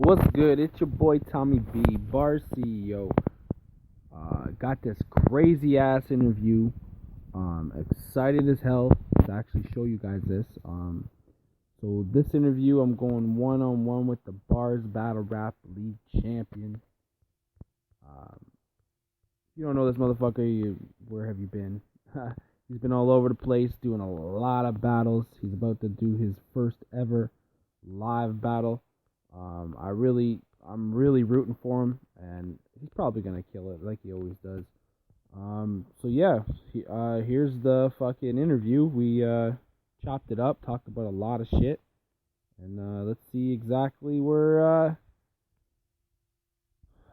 What's good? It's your boy Tommy B, B.A.R.Z CEO. Got this crazy ass interview. Excited as hell to actually show you guys this. So this interview, I'm going one-on-one with the B.A.R.Z Battle Rap League champion. If you don't know this motherfucker, where have you been? He's been all over the place doing a lot of battles. He's about to do his first ever live battle. I'm really rooting for him, and he's probably gonna kill it like he always does. So yeah, here's the fucking interview. We chopped it up, talked about a lot of shit, and let's see exactly where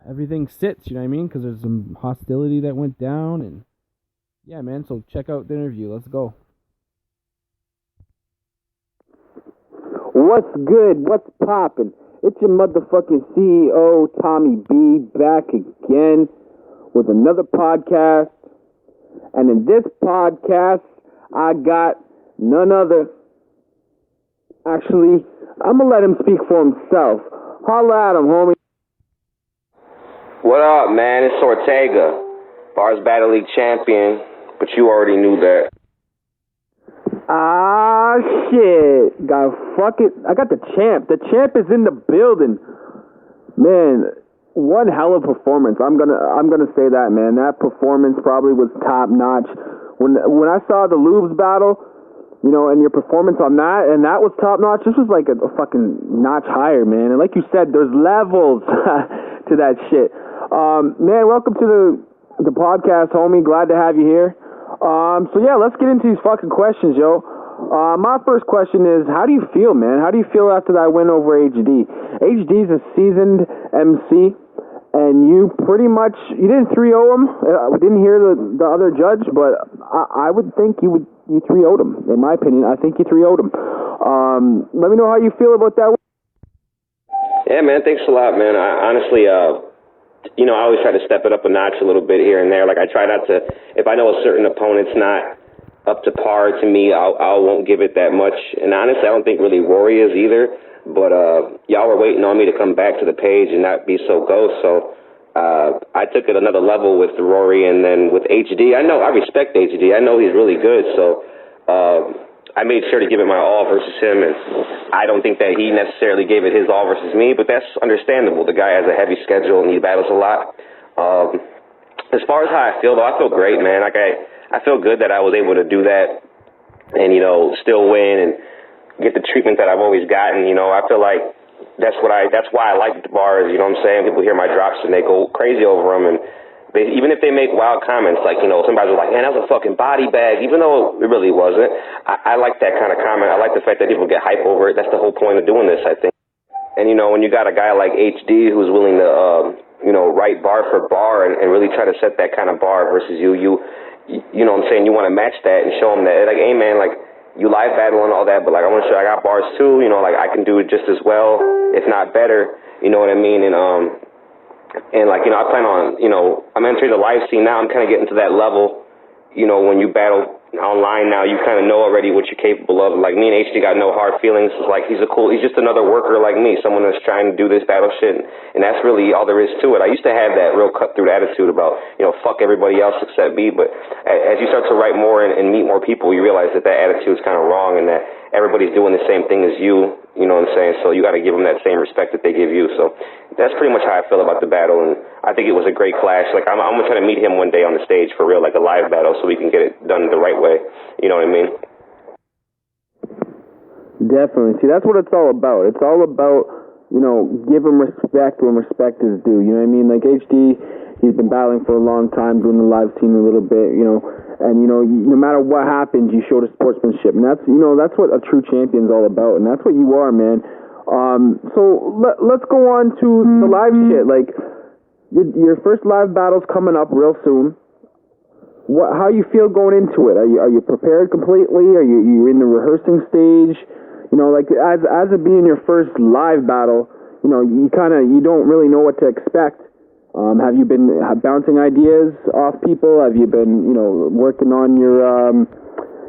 everything sits. You know what I mean? Because there's some hostility that went down, and yeah, man. So check out the interview. Let's go. What's good? What's poppin'? It's your motherfucking CEO, Tommy B, back again with another podcast. And in this podcast, I got none other. Actually, I'm going to let him speak for himself. Holla at him, homie. What up, man? It's Ortega, B.A.R.Z Battle League champion, but you already knew that. Ah, shit. I got the champ. The champ is in the building. Man, one hell of a performance. I'm gonna say that, man. That performance probably was top notch. When I saw the Lubes battle, you know, and your performance on that, and that was top notch. This was like a fucking notch higher, man. And like you said, there's levels to that shit. Man, welcome to the podcast, homie. Glad to have you here. So yeah, let's get into these fucking questions, yo. My first question is, how do you feel, man? How do you feel after that win over HD? HD's a seasoned MC, and you didn't 3-0 him. We didn't hear the other judge, but I would think you 3-0'd him. In my opinion, I think you 3-0'd him. Let me know how you feel about that. Yeah, man, thanks a lot, man. I honestly, I always try to step it up a notch a little bit here and there. Like, I try not to, if I know a certain opponent's not up to par to me, I won't give it that much. And honestly, I don't think really Rory is either. But y'all were waiting on me to come back to the page and not be so ghost. So I took it another level with Rory, and then with HD. I respect HD. I know he's really good. So I made sure to give it my all versus him. And I don't think that he necessarily gave it his all versus me, but that's understandable. The guy has a heavy schedule and he battles a lot. As far as how I feel, though, I feel great, man. Like I feel good that I was able to do that and, still win and get the treatment that I've always gotten. I feel like that's why I like the bars. You know what I'm saying? People hear my drops and they go crazy over them, and even if they make wild comments, like, somebody's like, man, that was a fucking body bag, even though it really wasn't. I like that kind of comment. I like the fact that people get hype over it. That's the whole point of doing this, I think. And, when you got a guy like HD who's willing to, write bar for bar and really try to set that kind of bar versus you know what I'm saying, you want to match that and show them that, like, hey, man, like, you live battle and all that, but, like, I want to show I got bars too, like, I can do it just as well, if not better, you know what I mean? And like, I plan on, I'm entering the live scene now. I'm kind of getting to that level, when you battle online now, you kind of know already what you're capable of. Like, me and HD got no hard feelings. It's like, he's just another worker like me, someone that's trying to do this battle shit. And that's really all there is to it. I used to have that real cut-through attitude about, fuck everybody else except me. But as you start to write more and meet more people, you realize that attitude is kind of wrong and that everybody's doing the same thing as you. You know what I'm saying? So you got to give them that same respect that they give you. So that's pretty much how I feel about the battle. And I think it was a great clash. Like, I'm going to try to meet him one day on the stage for real, like a live battle, so we can get it done the right way. You know what I mean? Definitely. See, that's what it's all about. It's all about, give him respect when respect is due. You know what I mean? Like, HD, he's been battling for a long time, doing the live scene a little bit, and, no matter what happens, you show the sportsmanship. And that's what a true champion's all about. And that's what you are, man. So let's go on to the live shit. Like, your first live battle's coming up real soon. How you feel going into it? Are you prepared completely? Are you in the rehearsing stage? Like, as it being your first live battle, you don't really know what to expect. Have you been bouncing ideas off people? Have you been, working on your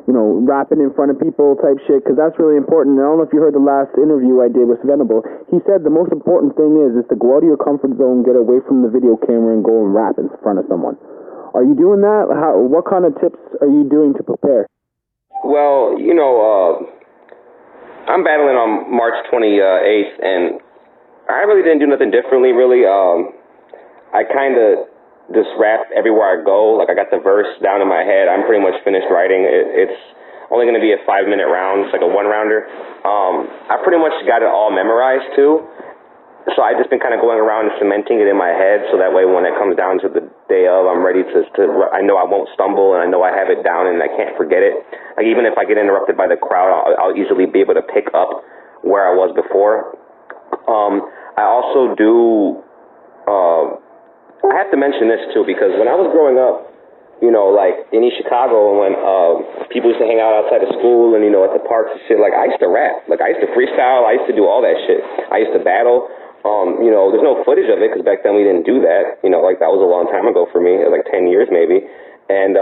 rapping in front of people type shit, because that's really important. I don't know if you heard the last interview I did with Venable. He said the most important thing is to go out of your comfort zone, get away from the video camera, and go and rap in front of someone. Are you doing that? What kind of tips are you doing to prepare? Well, I'm battling on March 28th, and I really didn't do nothing differently, really. I kind of just rap everywhere I go. Like, I got the verse down in my head. I'm pretty much finished writing. It's only going to be a 5-minute round. It's like a one-rounder. I pretty much got it all memorized, too. So I've just been kind of going around and cementing it in my head, so that way when it comes down to the day of, I'm ready to I know I won't stumble, and I know I have it down, and I can't forget it. Like, even if I get interrupted by the crowd, I'll easily be able to pick up where I was before. I also do, I have to mention this, too, because when I was growing up, like in East Chicago, when people used to hang out outside of school and, at the parks and shit, like, I used to rap. Like, I used to freestyle. I used to do all that shit. I used to battle. There's no footage of it because back then we didn't do that. Like, that was a long time ago for me, like 10 years maybe. And,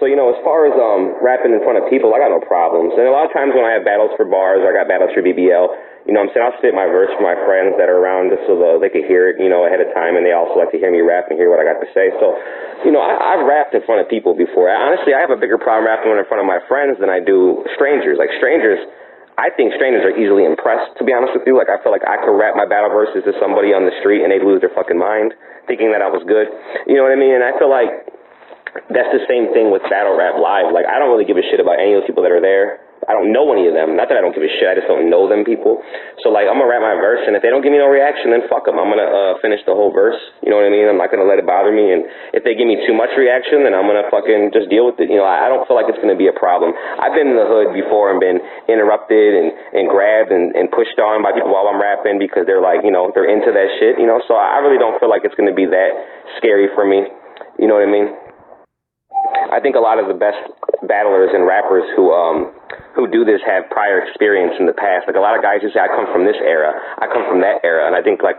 so, as far as rapping in front of people, I got no problems. And a lot of times when I have battles for B.A.R.Z or I got battles for BBL, I'll spit my verse for my friends that are around just so they could hear it, ahead of time, and they also like to hear me rap and hear what I got to say. So, I've rapped in front of people before. Honestly, I have a bigger problem rapping in front of my friends than I do strangers. Like, I think strangers are easily impressed, to be honest with you. Like, I feel like I could rap my battle verses to somebody on the street and they'd lose their fucking mind thinking that I was good. You know what I mean? And I feel like that's the same thing with battle rap live. Like, I don't really give a shit about any of those people that are there. I don't know any of them. Not that I don't give a shit. I just don't know them people. So, like, I'm going to rap my verse, and if they don't give me no reaction, then fuck them. I'm going to finish the whole verse. You know what I mean? I'm not going to let it bother me. And if they give me too much reaction, then I'm going to fucking just deal with it. I don't feel like it's going to be a problem. I've been in the hood before and been interrupted and grabbed and pushed on by people while I'm rapping because they're like, they're into that shit, So I really don't feel like it's going to be that scary for me. You know what I mean? I think a lot of the best battlers and rappers who do this have prior experience in the past. Like, a lot of guys who say, I come from this era, I come from that era, and I think, like,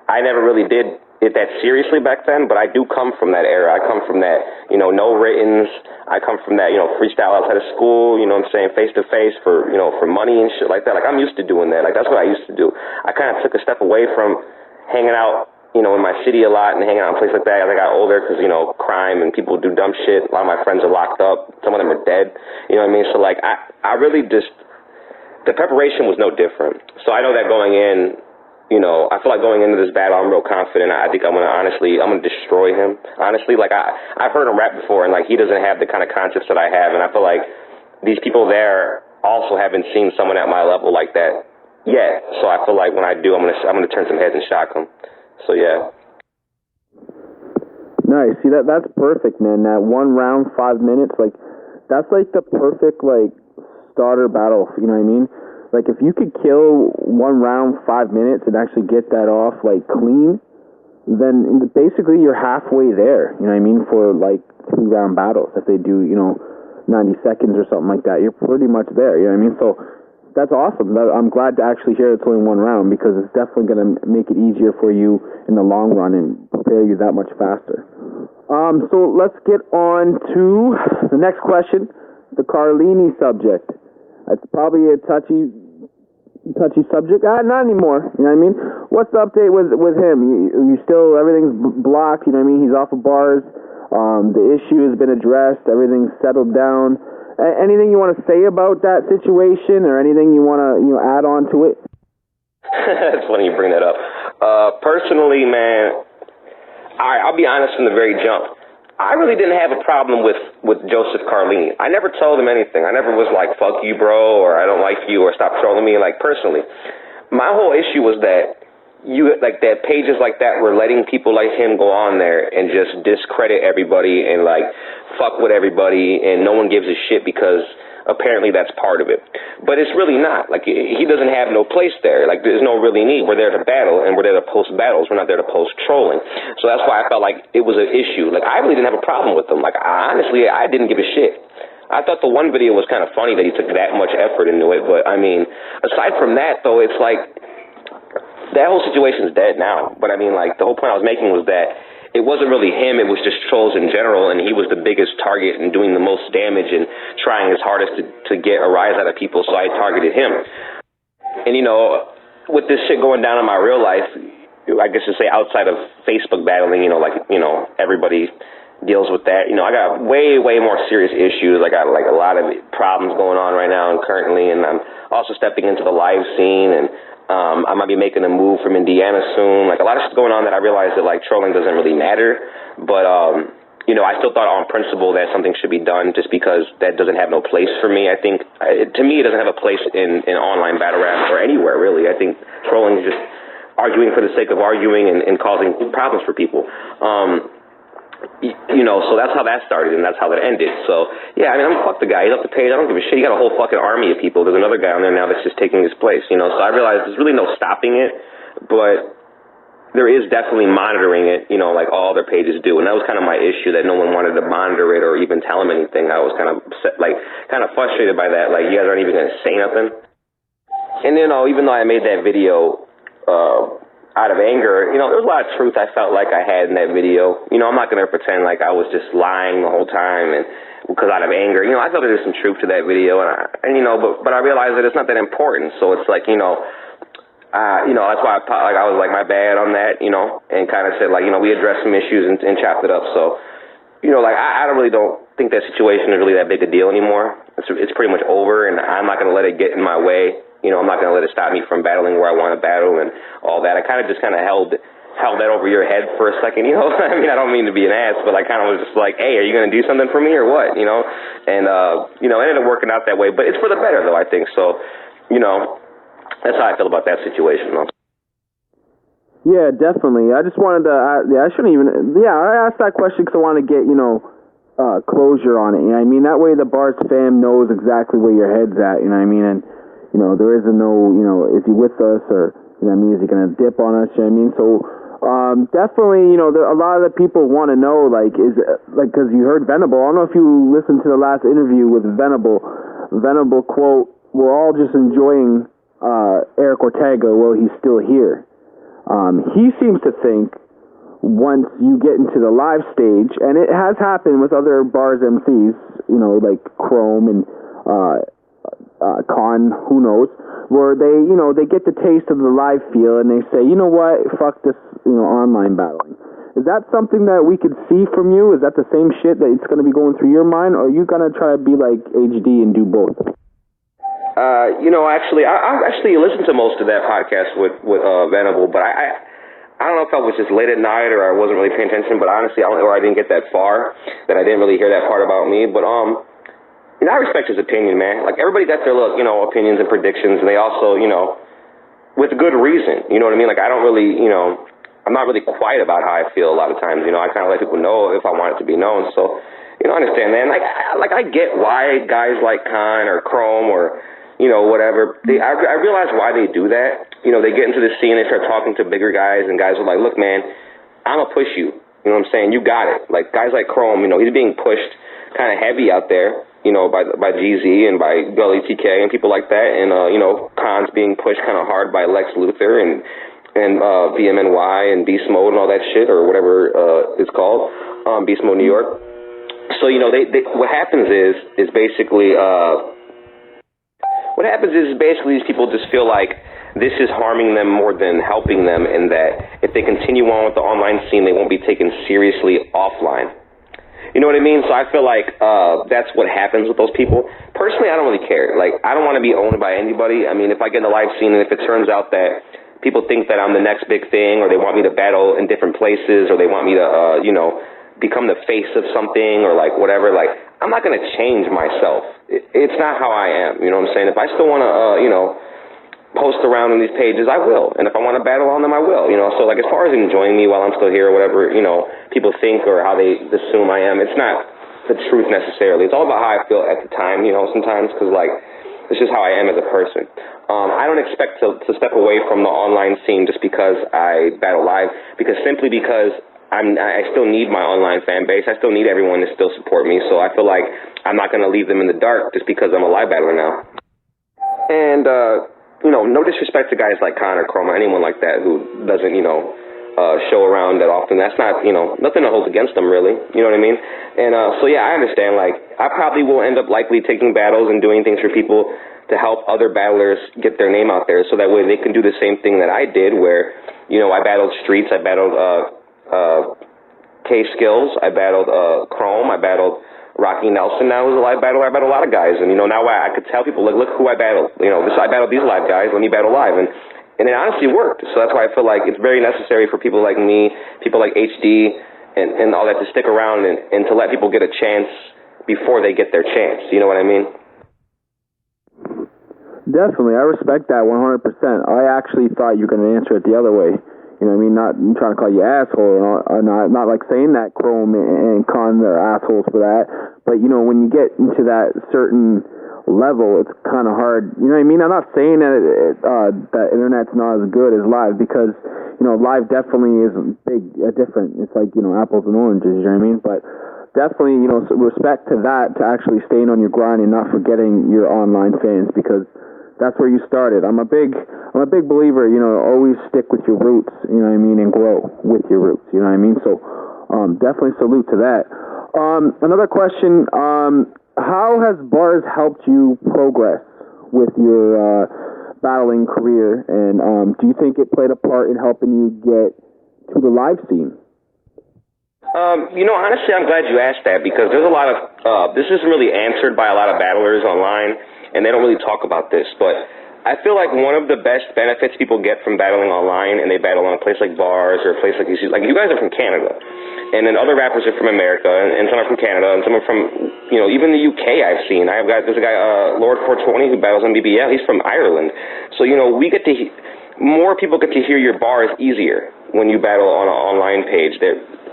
I never really did it that seriously back then, but I do come from that era. I come from that, no writtens. I come from that, freestyle outside of school, face-to-face for money and shit like that. Like, I'm used to doing that. Like, that's what I used to do. I kind of took a step away from hanging out, in my city a lot and hanging out in places like that as I got older because, crime and people do dumb shit. A lot of my friends are locked up. Some of them are dead. You know what I mean? So, like, I really just, the preparation was no different. So I know that going in, I feel like going into this battle, I'm real confident. I think I'm going to destroy him. Honestly, like, I've heard him rap before, and, like, he doesn't have the kind of concepts that I have, and I feel like these people there also haven't seen someone at my level like that yet. So I feel like when I do, I'm going to turn some heads and shock them. So, yeah. Nice. See, that's perfect, man. That 1 round, 5 minutes, like, that's like the perfect, like, starter battle, you know what I mean? Like, if you could kill 1 round, 5 minutes and actually get that off, like, clean, then basically you're halfway there, you know what I mean, for, like, 3-round battles. If they do, 90 seconds or something like that, you're pretty much there, you know what I mean? So, that's awesome. I'm glad to actually hear it's only 1 round because it's definitely going to make it easier for you in the long run and prepare you that much faster. So let's get on to the next question, the Carlini subject. It's probably a touchy subject. Not anymore. You know what I mean? What's the update with him? You still, everything's blocked. You know what I mean? He's off of B.A.R.Z. The issue has been addressed. Everything's settled down. Anything you want to say about that situation, or anything you want to add on to it? It's funny you bring that up. Personally, man, I'll be honest from the very jump. I really didn't have a problem with Joseph Carlini. I never told him anything. I never was like, fuck you, bro, or I don't like you, or stop trolling me. Like, personally, my whole issue was that that pages like that were letting people like him go on there and just discredit everybody and, like, fuck with everybody, and no one gives a shit because apparently that's part of it. But it's really not. Like, he doesn't have no place there. Like, there's no really need. We're there to battle, and we're there to post battles. We're not there to post trolling. So that's why I felt like it was an issue. Like, I really didn't have a problem with him. Like, honestly, I didn't give a shit. I thought the one video was kind of funny that he took that much effort into it, but, I mean, aside from that, though, it's like, that whole situation's dead now. But, I mean, like, the whole point I was making was that it wasn't really him, it was just trolls in general, and he was the biggest target and doing the most damage and trying his hardest to get a rise out of people, so I targeted him. And, you know, with this shit going down in my real life, I guess to say outside of Facebook battling, you know, like, you know, everybody deals with that. You know, I got way more serious issues. I got, like, a lot of problems going on right now and currently, and I'm also stepping into the live scene, and I might be making a move from Indiana soon. Like, a lot of shit's going on that I realized that, like, trolling doesn't really matter. But, you know, I still thought on principle that something should be done just because that doesn't have no place for me. I think, to me, it doesn't have a place in online battle rap or anywhere, really. I think trolling is just arguing for the sake of arguing and causing problems for people. You know, so that's how that started, and that's how that ended. So, yeah, I mean, fuck the guy. He's off the page. I don't give a shit. He got a whole fucking army of people. There's another guy on there now that's just taking his place, you know. So I realized there's really no stopping it, but there is definitely monitoring it, you know, like all other pages do. And that was kind of my issue, that no one wanted to monitor it or even tell him anything. I was kind of, kind of frustrated by that. Like, you guys aren't even going to say nothing. And, you know, even though I made that video out of anger, you know, there was a lot of truth I felt like I had in that video. You know, I'm not going to pretend like I was just lying the whole time and because out of anger. You know, I felt there was some truth to that video, and you know, but I realized that it's not that important. So it's like, you know, that's why I was like, my bad on that, you know, and kind of said, like, you know, we addressed some issues and chopped it up. So, you know, like, I really don't think that situation is really that big a deal anymore. It's pretty much over, and I'm not going to let it get in my way. You know, I'm not going to let it stop me from battling where I want to battle and all that. I kind of just held that over your head for a second, you know. I mean, I don't mean to be an ass, but I kind of was just like, hey, are you going to do something for me or what, you know? And, you know, it ended up working out that way. But it's for the better, though, I think. So, you know, that's how I feel about that situation, though. Yeah, definitely. I just wanted to, I asked that question because I wanted to get, you know, closure on it. You know what I mean? That way the B.A.R.Z fam knows exactly where your head's at, you know what I mean? And, you know, there isn't no, you know, is he with us or, you know what I mean, is he going to dip on us, you know what I mean? So, definitely, you know, a lot of the people want to know, like, because you heard Venable. I don't know if you listened to the last interview with Venable. Venable quote, we're all just enjoying Eric Ortega while he's still here. He seems to think once you get into the live stage, and it has happened with other B.A.R.Z MCs, you know, like Chrome and Con, who knows, where they, you know, they get the taste of the live feel and they say, you know what, fuck this, you know, online battling. Is that something that we could see from you? Is that the same shit that it's going to be going through your mind, or are you going to try to be like HD and do both? You know, actually, I actually listened to most of that podcast with Venable, but I don't know if I was just late at night or I wasn't really paying attention, but honestly, or I didn't get that far, that I didn't really hear that part about me, but, you know, I respect his opinion, man. Like, everybody got their, you know, opinions and predictions, and they also, you know, with good reason, you know what I mean? Like, I don't really, you know, I'm not really quiet about how I feel a lot of times, you know. I kind of let people know if I want it to be known, so, you know, I understand, man. Like, I get why guys like Khan or Chrome or, you know, whatever, I realize why they do that. You know, they get into the scene, they start talking to bigger guys, and guys are like, look, man, I'm going to push you. You know what I'm saying? You got it. Like, guys like Chrome, you know, he's being pushed kind of heavy out there, you know, by GZ and by Gully TK and people like that. And, you know, Khan's being pushed kind of hard by Lex Luthor and BMNY and Beast Mode and all that shit, or whatever it's called, Beast Mode New York. So, you know, they what happens is basically these people just feel like this is harming them more than helping them, and that if they continue on with the online scene, they won't be taken seriously offline. You know what I mean? So I feel like that's what happens with those people. Personally, I don't really care. Like, I don't want to be owned by anybody. I mean, if I get in the live scene and if it turns out that people think that I'm the next big thing, or they want me to battle in different places, or they want me to, you know, become the face of something, or like whatever, like, I'm not going to change myself. It's not how I am. You know what I'm saying? If I still want to, you know, post around on these pages, I will. And if I want to battle on them, I will. You know, so like, as far as enjoying me while I'm still here, or whatever, you know, people think or how they assume I am, it's not the truth necessarily. It's all about how I feel at the time, you know, sometimes, because like, it's just how I am as a person. I don't expect to step away from the online scene just because I battle live, simply because I still need my online fan base. I still need everyone to still support me. So I feel like I'm not going to leave them in the dark just because I'm a live battler now. And, you know, no disrespect to guys like Connor, Chroma, anyone like that who doesn't, you know, show around that often. That's not, nothing to hold against them, really. You know what I mean? And so, yeah, I understand. Like, I probably will end up likely taking battles and doing things for people to help other battlers get their name out there, so that way they can do the same thing that I did, where, I battled Streets, I battled K-Skills, I battled Chrome, I battled Rocky Nelson. Now was a live battle. I battled a lot of guys, and now I could tell people, like, look who I battled. I battled these live guys. Let me battle live, and it honestly worked. So that's why I feel like it's very necessary for people like me, people like HD, and all that to stick around and to let people get a chance before they get their chance. You know what I mean? Definitely, I respect that 100%. I actually thought you were going to answer it the other way. You know what I mean? Not trying to call you asshole, or not like saying that Chrome and Con are assholes for that. But, when you get into that certain level, it's kind of hard. You know what I mean? I'm not saying that that internet's not as good as live, because, live definitely is different. It's like, apples and oranges, you know what I mean? But definitely, respect to that, to actually staying on your grind and not forgetting your online fans, because that's where you started. I'm a big believer, always stick with your roots, you know what I mean, and grow with your roots, you know what I mean? So, definitely salute to that. Another question, how has B.A.R.Z helped you progress with your battling career, and do you think it played a part in helping you get to the live scene? Honestly, I'm glad you asked that, because there's a lot of, this isn't really answered by a lot of battlers online, and they don't really talk about this, but I feel like one of the best benefits people get from battling online, and they battle on a place like B.A.R.Z or a place like you guys are from Canada, and then other rappers are from America, and some are from Canada, and some are from, even the UK I've seen. There's a guy, Lord 420, who battles on BBL. He's from Ireland. So, we get to, more people get to hear your bars easier when you battle on an online page.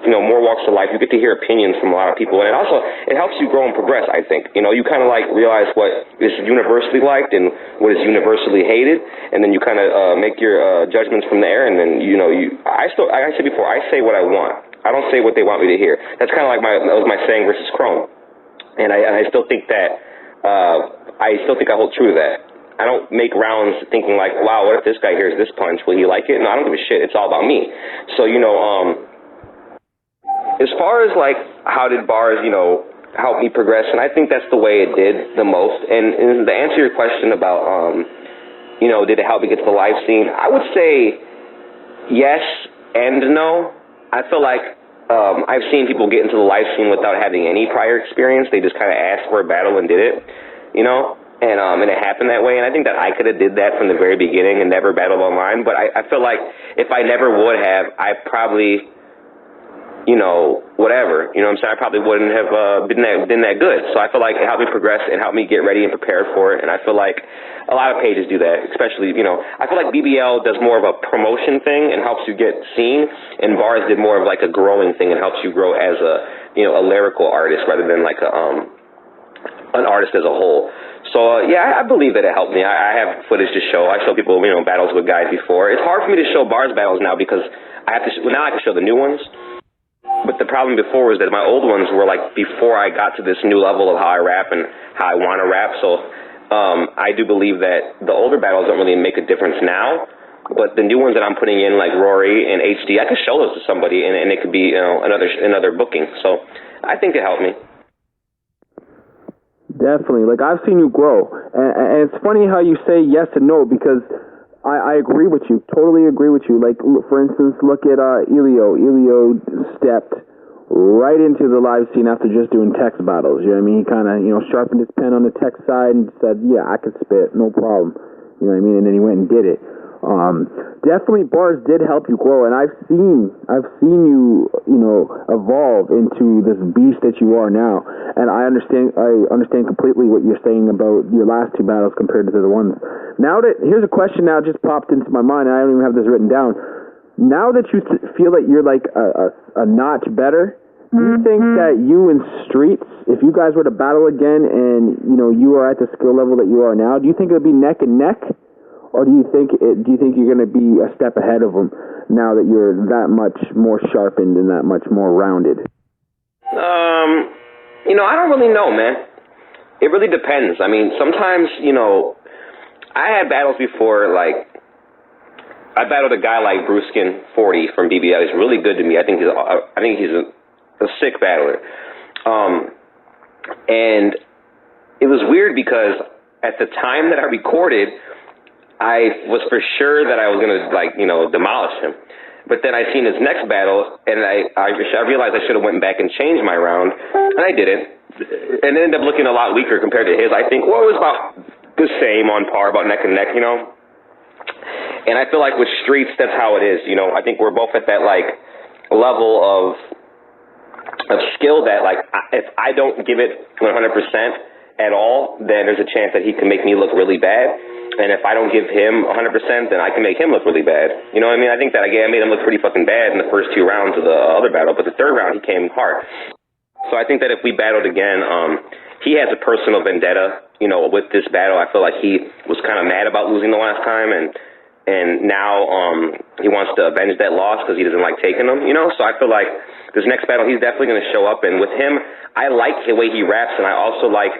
More walks of life. You get to hear opinions from a lot of people, and it helps you grow and progress, I think. You kind of like realize what is universally liked and what is universally hated, and then you kind of make your judgments from there. And then like I said before, I say what I want. I don't say what they want me to hear. That's kind of like that was my saying versus Chrome, and I still think that I hold true to that. I don't make rounds thinking like, wow, what if this guy hears this punch? Will he like it? No, I don't give a shit. It's all about me. So as far as like how did B.A.R.Z help me progress, and I think that's the way it did the most. And to answer your question about did it help me get to the live scene, I would say yes and no. I feel like I've seen people get into the live scene without having any prior experience. They just kind of asked for a battle and did it, and it happened that way. And I think that I could have did that from the very beginning and never battled online. But I feel like if I never would have, I probably, whatever, what I'm saying, I probably wouldn't have been that good. So I feel like it helped me progress and helped me get ready and prepared for it. And I feel like a lot of pages do that, especially, I feel like BBL does more of a promotion thing and helps you get seen, and B.A.R.Z did more of like a growing thing and helps you grow as a lyrical artist rather than like an artist as a whole. So, I believe that it helped me. I have footage to show. I show people, battles with guys before. It's hard for me to show B.A.R.Z battles now, because now I can show the new ones. But the problem before was that my old ones were like before I got to this new level of how I rap and how I want to rap. So I do believe that the older battles don't really make a difference now. But the new ones that I'm putting in, like Rory and HD, I could show those to somebody, and it could be another booking. So I think it helped me. Definitely. Like, I've seen you grow. And it's funny how you say yes and no, because I agree with you. Totally agree with you. Like, for instance, look at Elio. Elio stepped right into the live scene after just doing text battles. You know what I mean? He kind of, sharpened his pen on the text side and said, yeah, I could spit, no problem. You know what I mean? And then he went and did it. Definitely B.A.R.Z did help you grow, and I've seen you, evolve into this beast that you are now. And I understand completely what you're saying about your last two battles compared to the ones. Here's a question now just popped into my mind, and I don't even have this written down. Now that you feel that you're like a notch better, do you think that you and Streets, if you guys were to battle again and, you are at the skill level that you are now, do you think it would be neck and neck? Or do you think you're going to be a step ahead of them now that you're that much more sharpened and that much more rounded? I don't really know, man. It really depends. I mean, sometimes, I had battles before, like, I battled a guy like Bruskin 40 from BBL. He's really good to me. I think he's a sick battler. And it was weird because at the time that I recorded, I was for sure that I was gonna demolish him. But then I seen his next battle, and I realized I should have went back and changed my round, and I didn't. And it ended up looking a lot weaker compared to his. I think, well, it was about the same, on par, about neck and neck, And I feel like with streets, that's how it is, I think we're both at that, level of skill that, if I don't give it 100% at all, then there's a chance that he can make me look really bad. And if I don't give him 100%, then I can make him look really bad. You know what I mean? I think that I made him look pretty fucking bad in the first 2 rounds of the other battle, but the third round, he came hard. So I think that if we battled again, he has a personal vendetta, with this battle. I feel like he was kind of mad about losing the last time, and now he wants to avenge that loss because he doesn't like taking them, So I feel like this next battle, he's definitely going to show up. And with him, I like the way he raps, and I also like,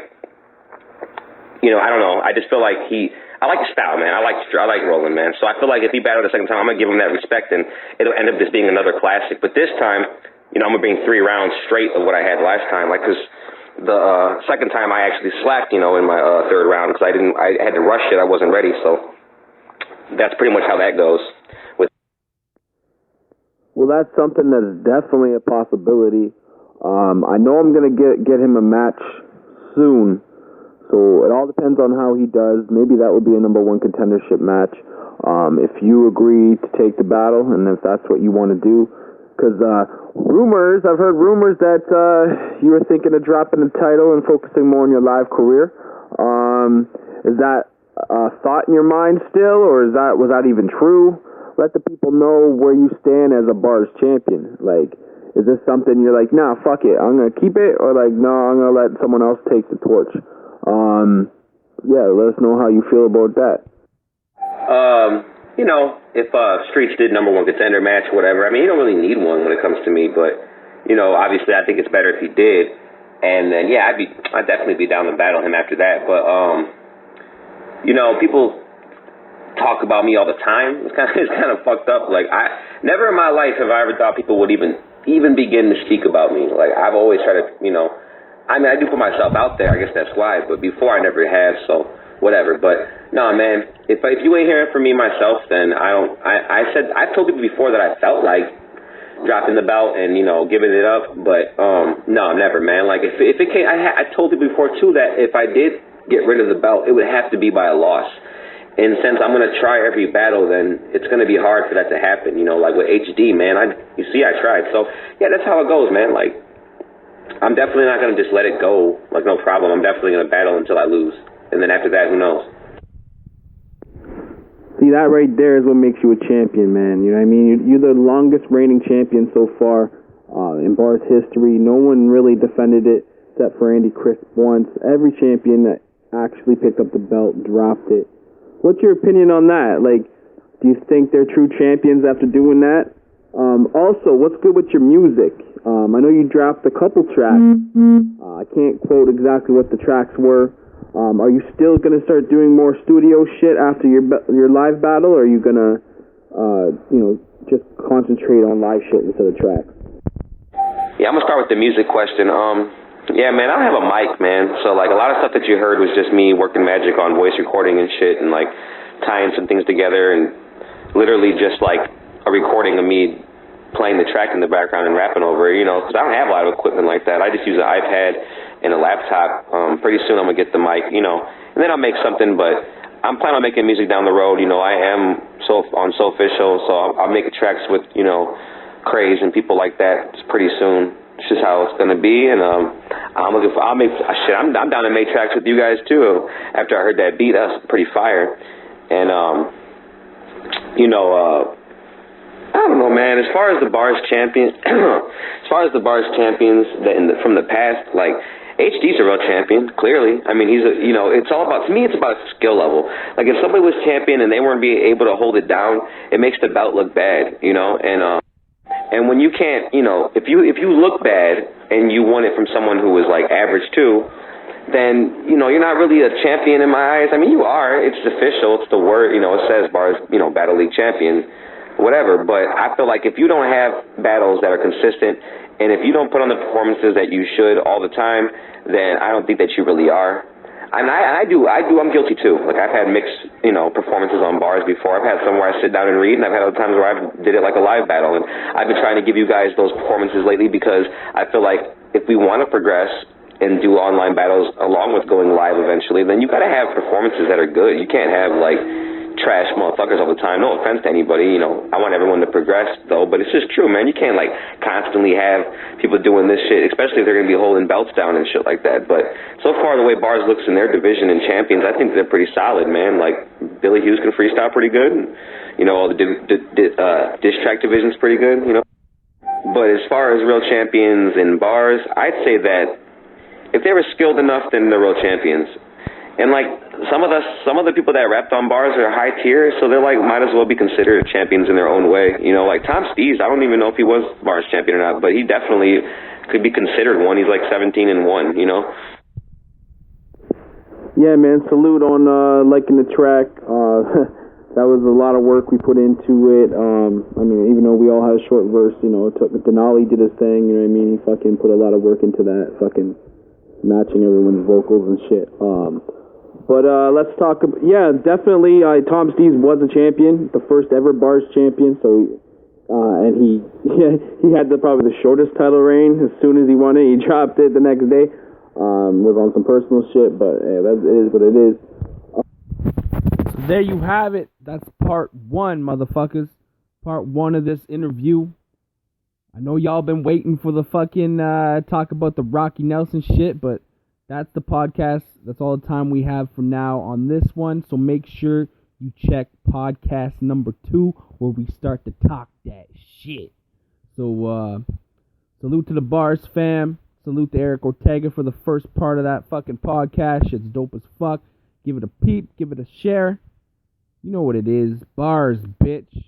I don't know. I just feel like I like the style, man. I like rolling, man. So I feel like if he battled the second time, I'm going to give him that respect, and it'll end up just being another classic. But this time, I'm going to bring 3 rounds straight of what I had last time. Because the second time I actually slacked, in my third round because I had to rush it. I wasn't ready. So that's pretty much how that goes. Well, that's something that is definitely a possibility. I know I'm going to get him a match soon. So it all depends on how he does. Maybe that would be a number 1 contendership match. If you agree to take the battle, and if that's what you want to do. Because I've heard rumors that you were thinking of dropping the title and focusing more on your live career. Is that a thought in your mind still, or was that even true? Let the people know where you stand as a B.A.R.Z champion. Is this something you're like, nah, fuck it, I'm going to keep it, or no, I'm going to let someone else take the torch? Let us know how you feel about that. If Streets did number 1 contender match, whatever, I mean, you don't really need one when it comes to me, but, obviously I think it's better if he did. And then, I'd definitely be down to battle him after that. But, people talk about me all the time. It's kind of fucked up. Never in my life have I ever thought people would even begin to speak about me. I've always tried to, I do put myself out there. I guess that's why. But before I never have, so whatever. But no, man, if you ain't hearing from me myself, then I've told people before that I felt like dropping the belt and, giving it up. But no, never, man. If it came, I told people before too that if I did get rid of the belt, it would have to be by a loss. And since I'm going to try every battle, then it's going to be hard for that to happen. With HD, man, I tried. So, yeah, that's how it goes, man. I'm definitely not going to just let it go. No problem. I'm definitely going to battle until I lose. And then after that, who knows? See, that right there is what makes you a champion, man. You know what I mean? You're the longest reigning champion so far in B.A.R.Z history. No one really defended it except for Andy Crisp once. Every champion that actually picked up the belt dropped it. What's your opinion on that? Do you think they're true champions after doing that? Also, what's good with your music? I know you dropped a couple tracks. I can't quote exactly what the tracks were. Are you still going to start doing more studio shit after your live battle, or are you going to, just concentrate on live shit instead of tracks? Yeah, I'm going to start with the music question. Yeah, man, I don't have a mic, man. So, a lot of stuff that you heard was just me working magic on voice recording and shit and, tying some things together and literally just, a recording of me playing the track in the background and rapping over it, because I don't have a lot of equipment like that. I just use an iPad and a laptop. Pretty soon I'm going to get the mic, and then I'll make something, but I'm planning on making music down the road. I am on So Official, so I'll make tracks with, Craze and people like that pretty soon. It's just how it's gonna be, and I'm looking for. I'm down to make tracks with you guys too. After I heard that beat, that's pretty fire. And I don't know, man. As far as the B.A.R.Z champions, from the past, HD's a real champion. Clearly, I mean, it's all about. To me, it's about skill level. If somebody was champion and they weren't being able to hold it down, it makes the belt look bad, And when you can't, if you look bad and you want it from someone who was average too, then, you know, you're not really a champion in my eyes. I mean, you are. It's official. It's the word, you know, it says B.A.R.Z, you know, Battle League champion, whatever. But I feel like if you don't have battles that are consistent, and if you don't put on the performances that you should all the time, then I don't think that you really are. And I'm guilty too. Like, I've had mixed, you know, performances on bars before. I've had some where I sit down and read, and I've had other times where I did it like a live battle. And I've been trying to give you guys those performances lately because I feel like if we want to progress and do online battles along with going live eventually, then you got to have performances that are good. You can't have, like, trash motherfuckers all the time. No offense to anybody, you know. I want everyone to progress, though, but it's just true, man. You can't, like, constantly have people doing this shit, especially if they're going to be holding belts down and shit like that. But so far, the way B.A.R.Z looks in their division and champions, I think they're pretty solid, man. Like, Billy Hughes can freestyle pretty good. And, you know, all the diss track division's pretty good, you know. But as far as real champions in B.A.R.Z, I'd say that if they were skilled enough, then they're real champions. And, like, some of the people that rapped on B.A.R.Z are high tier, so they're, like, might as well be considered champions in their own way. You know, like, Tom Steez, I don't even know if he was B.A.R.Z champion or not, but he definitely could be considered one. He's, like, 17-1, you know? Yeah, man, salute on liking the track. That was a lot of work we put into it. I mean, even though we all had a short verse, you know, Denali did his thing, you know what I mean? He fucking put a lot of work into that, fucking matching everyone's vocals and shit. But let's talk about, yeah, definitely, Tom Steez was a champion, the first ever B.A.R.Z champion, so, and he had probably the shortest title reign. As soon as he won it, he dropped it the next day, was on some personal shit, but yeah, that is what it is. So there you have it. That's part one, motherfuckers. Part one of this interview. I know y'all been waiting for the fucking talk about the Rocky Nelson shit, but that's the podcast. That's all the time we have for now on this one. So make sure you check podcast number 2 where we start to talk that shit. So salute to the B.A.R.Z fam. Salute to Eric Ortega for the first part of that fucking podcast. Shit's dope as fuck. Give it a peep. Give it a share. You know what it is. B.A.R.Z, bitch.